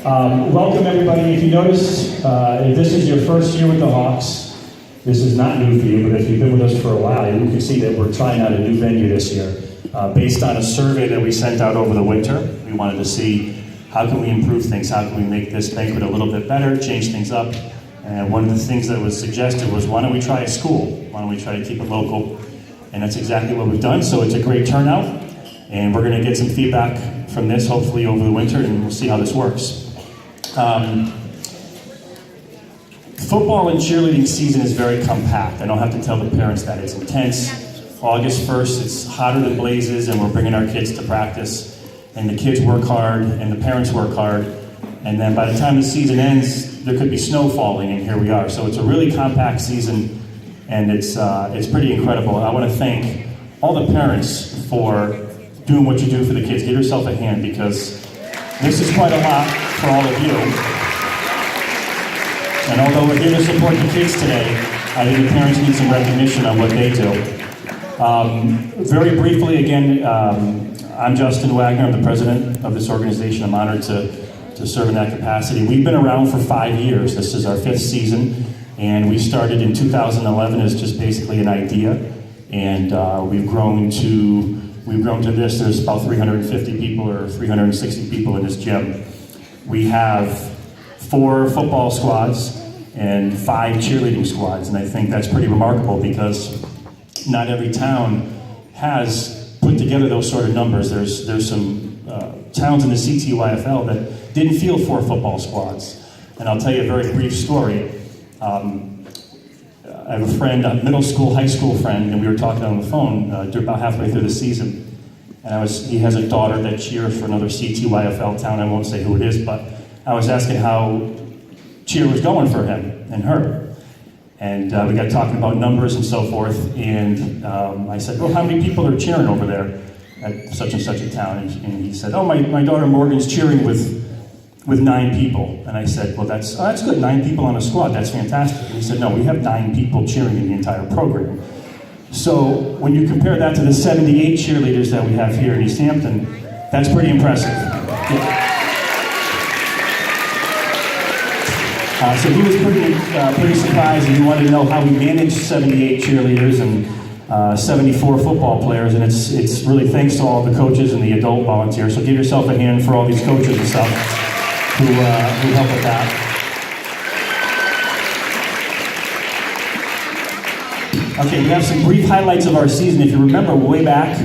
Welcome everybody. If you notice, if this is your first year with the Hawks, this is not new for you, but if you've been with us for a while, you can see that we're trying out a new venue this year. Based on a survey that we sent out over the winter, we wanted to see how can we improve things, how can we make this banquet a little bit better, change things up. And one of the things that was suggested was, why don't we try a school? Why don't we try to keep it local? And that's exactly what we've done, so it's a great turnout. And we're gonna get some feedback from this, hopefully over the winter, and we'll see how this works. Football and cheerleading season is very compact. I don't have to tell the parents that. It's intense. August 1st, it's hotter than blazes, and we're bringing our kids to practice. And the kids work hard, and the parents work hard. And then by the time the season ends, there could be snow falling, and here we are. So it's a really compact season, and it's pretty incredible. I want to thank all the parents for doing what you do for the kids. Give yourself a hand, because this is quite a lot for all of you. And although we're here to support the kids today, I think the parents need some recognition on what they do. Very briefly, again, I'm Justin Wagner. I'm the president of this organization. I'm honored to serve in that capacity. We've been around for 5 years. This is our 5th season, and we started in 2011 as just basically an idea, and we've grown to this. There's about 350 people or 360 people in this gym. We have 4 football squads and 5 cheerleading squads, and I think that's pretty remarkable because not every town has put together those sort of numbers. There's some towns in the CTYFL that didn't field 4 football squads, and I'll tell you a very brief story. I have a friend, a middle school, high school friend, and we were talking on the phone about halfway through the season, and he has a daughter that cheers for another CTYFL town. I won't say who it is, but I was asking how cheer was going for him and her. And we got talking about numbers and so forth, and I said, well, how many people are cheering over there at such and such a town? And he said, oh, my daughter Morgan's cheering with 9 people. And I said, well, that's good, 9 people on a squad, that's fantastic. And he said, no, we have 9 people cheering in the entire program. So when you compare that to the 78 cheerleaders that we have here in East Hampton, that's pretty impressive. Yeah. So he was pretty surprised, and he wanted to know how we manage 78 cheerleaders and 74 football players, and it's really thanks to all the coaches and the adult volunteers. So give yourself a hand for all these coaches and stuff who help with that. Okay, we have some brief highlights of our season. If you remember way back,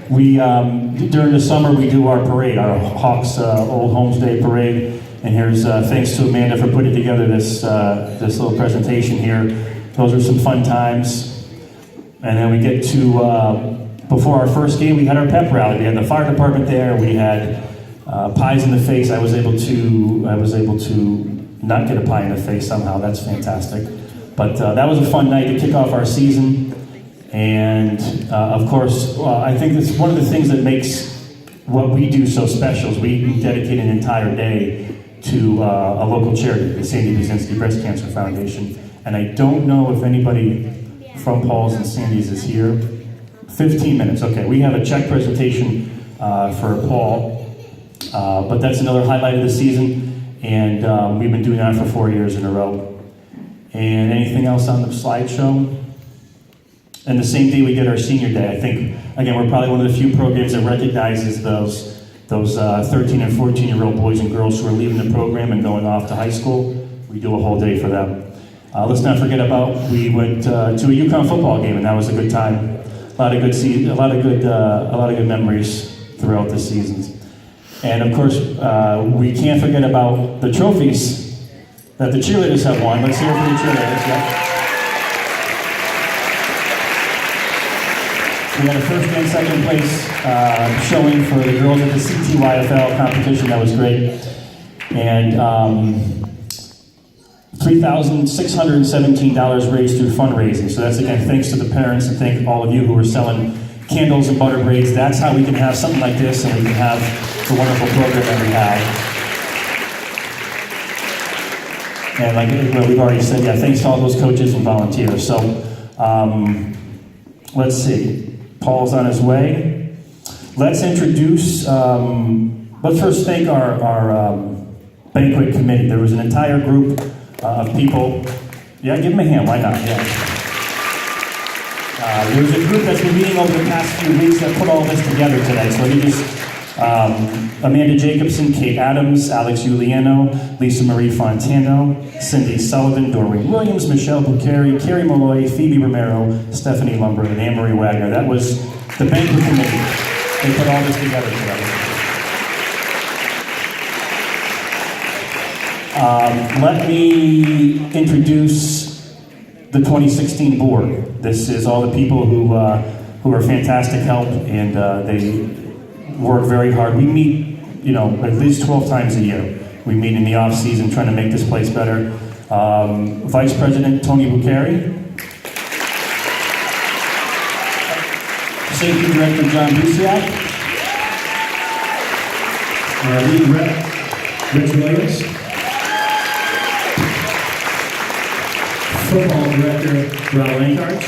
we during the summer we do our parade, our Hawks Old Homes Day parade. And here's thanks to Amanda for putting together this little presentation here. Those are some fun times. And then we get to, before our first game, we had our pep rally. We had the fire department there. We had pies in the face. I was able to not get a pie in the face somehow. That's fantastic. But that was a fun night to kick off our season. And of course, I think that's one of the things that makes what we do so special is we dedicate an entire day to a local charity, the Sandy Buzinski Breast Cancer Foundation. And I don't know if anybody from Paul's and Sandy's is here. 15 minutes, okay. We have a check presentation for Paul, but that's another highlight of the season, and we've been doing that for 4 years in a row. And anything else on the slideshow? And the same day we get our senior day. I think, again, we're probably one of the few programs that recognizes those 13 and 14-year-old boys and girls who are leaving the program and going off to high school. We do a whole day for them. Let's not forget about, we went to a UConn football game, and that was a good time. A lot of good memories throughout the seasons. And of course, we can't forget about the trophies that the cheerleaders have won. Let's hear it for the cheerleaders. Yeah. We had a first and second place showing for the girls at the CTYFL competition. That was great. And $3,617 raised through fundraising. So that's, again, thanks to the parents, and thank all of you who are selling candles and butter braids. That's how we can have something like this, and we can have the wonderful program that we have. And like we've already said, yeah, thanks to all those coaches and volunteers. So let's see. Paul's on his way. Let's introduce, let's first thank our banquet committee. There was an entire group of people. Yeah, give them a hand, why not? Yeah. There was a group that's been meeting over the past few weeks that put all this together today. So let me just, Amanda Jacobson, Kate Adams, Alex Giuliano, Lisa Marie Fontano, Cindy Sullivan, Doreen Williams, Michelle Bucari, Carrie Malloy, Phoebe Romero, Stephanie Lumber, and Anne-Marie Wagner. That was the banquet committee. They put all this together today. Let me introduce the 2016 board. This is all the people who are fantastic help, and they work very hard. We meet, at least 12 times a year. We meet in the off season trying to make this place better. Vice President Tony Bucari. Safety Director John Busiak. Lead Rep Rich Williams. Football Director Rob Lankarts.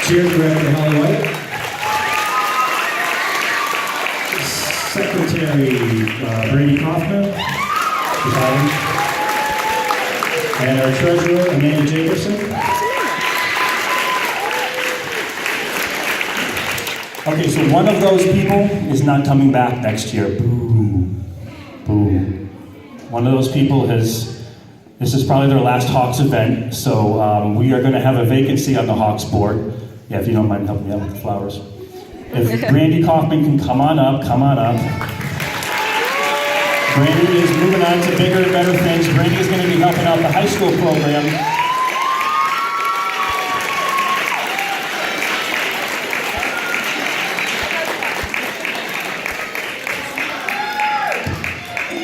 Cheer Director Holly White. Secretary Brady Kaufman. And our Treasurer Amanda Jacobson. Okay, so one of those people is not coming back next year. Boo. Boo. One of those people this is probably their last Hawks event, so we are going to have a vacancy on the Hawks board. Yeah, if you don't mind helping me out with the flowers. If Brandy Kaufman can come on up. Brandy is moving on to bigger and better things. Brandy is going to be helping out the high school program.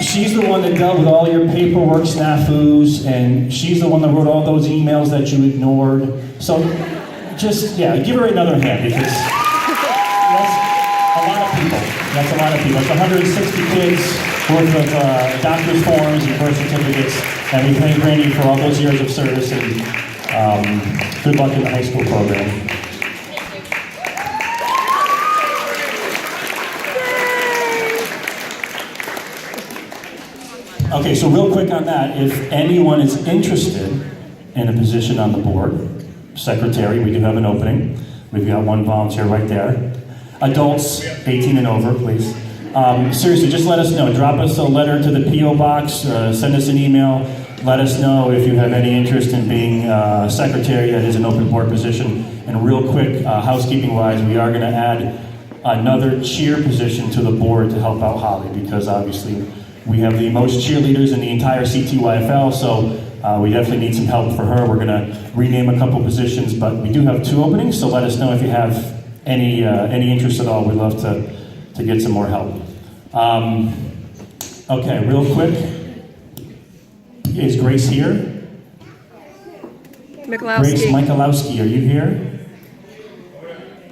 She's the one that dealt with all your paperwork snafus, and she's the one that wrote all those emails that you ignored. So just, give her another hand, because that's a lot of people. That's a lot of people. That's 160 kids worth of doctor's forms and birth certificates, and we thank Brandy for all those years of service, and good luck in the high school program. Okay, so real quick on that, if anyone is interested in a position on the board, secretary, we do have an opening. We've got one volunteer right there. Adults, 18 and over, please. Seriously, just let us know. Drop us a letter to the P.O. box, send us an email. Let us know if you have any interest in being secretary. That is an open board position. And real quick, housekeeping-wise, we are going to add another cheer position to the board to help out Holly, because obviously we have the most cheerleaders in the entire CTYFL, so we definitely need some help for her. We're going to rename a couple positions, but we do have 2 openings, so let us know if you have any interest at all. We'd love to get some more help. Okay, real quick. Is Grace here? Michalowski. Grace Michalowski, are you here?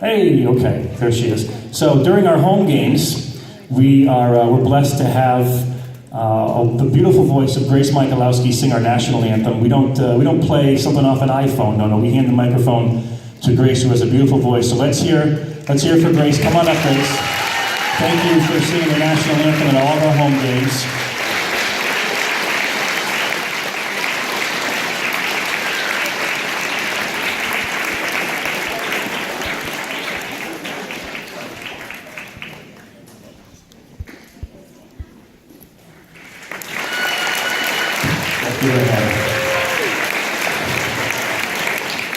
Hey, okay, there she is. So during our home games, we're blessed to have the beautiful voice of Grace Michalowski sing our national anthem. We don't play something off an iPhone. No, we hand the microphone to Grace, who has a beautiful voice. So let's hear for Grace. Come on up, Grace. Thank you for singing the national anthem at all of our home games.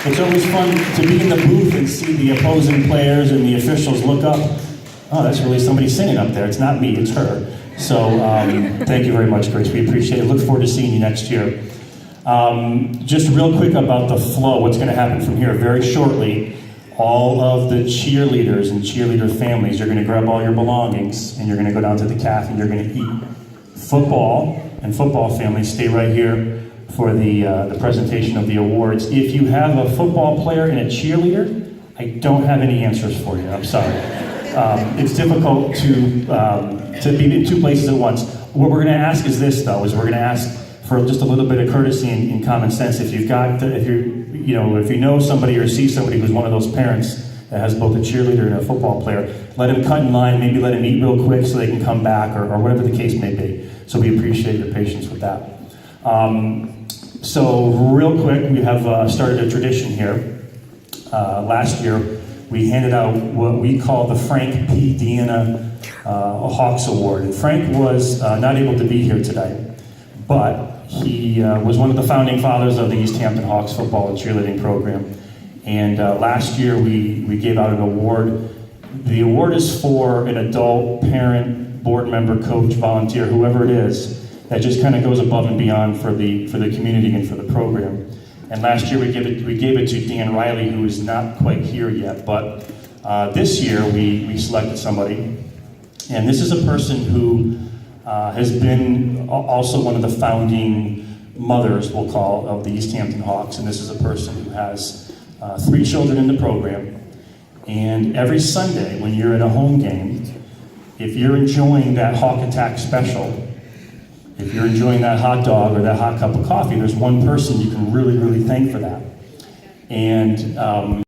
It's always fun to be in the booth and see the opposing players and the officials look up. Oh, that's really somebody singing up there. It's not me, it's her. So thank you very much, Grace. We appreciate it. Look forward to seeing you next year. Just real quick about the flow, what's going to happen from here. Very shortly, all of the cheerleaders and cheerleader families, you're going to grab all your belongings and you're going to go down to the cafe and you're going to eat. Football and football families, stay right here for the presentation of the awards. If you have a football player and a cheerleader, I don't have any answers for you. I'm sorry. It's difficult to be in 2 places at once. What we're going to ask is this, though: is we're going to ask for just a little bit of courtesy and common sense. If you know somebody or see somebody who's one of those parents that has both a cheerleader and a football player. Let them cut in line, maybe let them eat real quick so they can come back, or whatever the case may be. So we appreciate your patience with that. So real quick, we have started a tradition here. Last year, we handed out what we call the Frank P. Deanna Hawks Award. And Frank was not able to be here today, but he was one of the founding fathers of the East Hampton Hawks football and cheerleading program. And last year, we gave out an award. The award is for an adult, parent, board member, coach, volunteer, whoever it is, that just kind of goes above and beyond for the community and for the program. And last year we gave it to Dan Riley, who is not quite here yet, but this year we selected somebody. And this is a person who has been also one of the founding mothers, we'll call, of the East Hampton Hawks. And this is a person who has 3 children in the program. And every Sunday when you're at a home game, if you're enjoying that Hawk Attack special, if you're enjoying that hot dog or that hot cup of coffee, there's one person you can really, really thank for that. And